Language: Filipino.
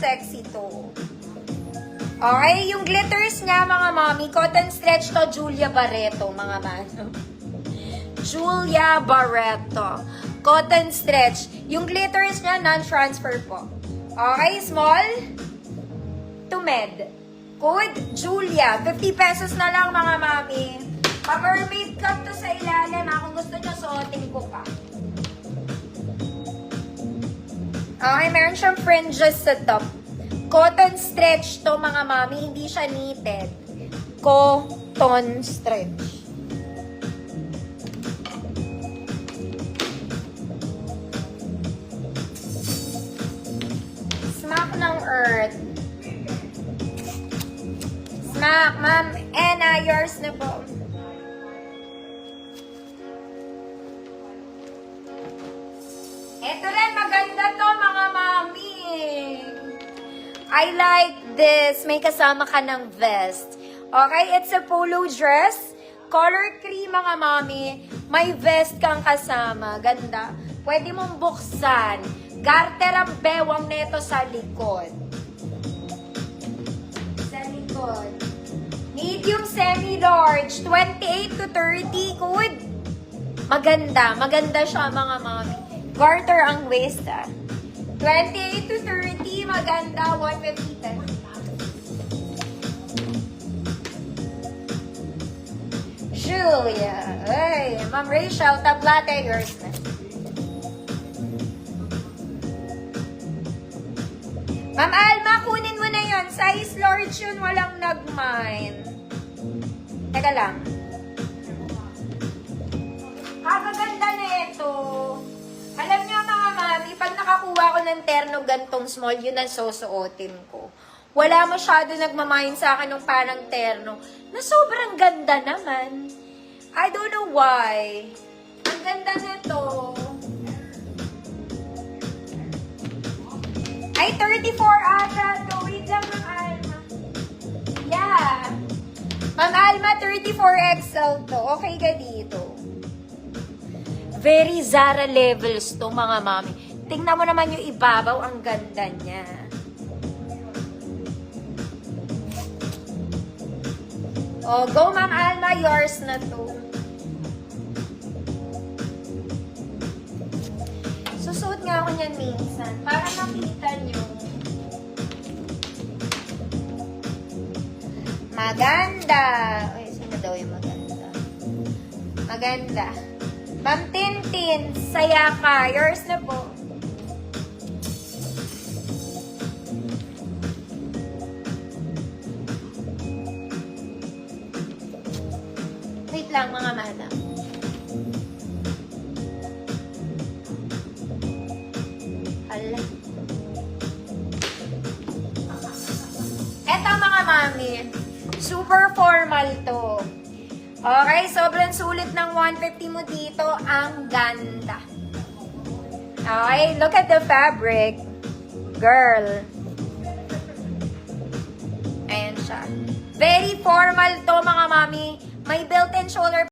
Sexy to. Okay, yung glitters niya, mga mami, cotton stretch to, Julia Barreto, mga mano. Julia Barreto. Cotton stretch. Yung glitters niya, non-transfer po. Okay, small to med. Code, Julia. 50 pesos na lang, mga mami. Pa-mermaid cut to sa ilalim. Kung gusto nyo, suotin ko pa. Okay, meron siyang fringes sa top. Cotton stretch to, mga mami. Hindi siya knitted. Cotton stretch. Smack ng earth. Smack, Ma'am Anna, yours na po. Ito rin, maganda to, mga mami. I like this. May kasama ka ng vest. Okay, it's a polo dress. Color cream, mga mami. May vest kang kasama. Ganda. Pwede mong buksan. Garter ang bewang neto sa likod. Sa likod. Medium semi-large. 28 to 30. Good. Maganda. Maganda siya, mga mami. Garter ang waist, 28 to 30, maganda, 150 pesos. Julia, ay, Ma'am Rachel, tablate, yours na. Ma'am Alma, kunin mo na yun. Size large yun, walang nag-mine. Teka lang. Kagaganda na ito. Alam niyo, mga mami, pag nakakuha ko ng terno gantong small, yun ang susuotin ko. Wala masyado nagmamahin sa akin ng parang terno na sobrang ganda naman. I don't know why. Ang ganda nito. Ay, 34 ata to. Wait lang, Ma'am Alma. Yeah. Ma'am Alma, 34XL to. Okay ka dito. Very Zara levels to, mga mami. Tingnan mo naman yung ibabaw, ang ganda niya. Oh, go Ma'am Alma, yours na to. Susuot nga ako niyan minsan, para makita nyo. Maganda. Uy, sino daw yung maganda? Maganda. Ma'am Tintin, saya ka. Yours na po. Wait lang, mga madam. Hala. Eto, mga mami. Super formal to. Okay, sobrang sulit ng 150 mo dito. Ang ganda. Okay, look at the fabric. Girl. Ayan siya. Very formal to, mga mami. May built-in shoulder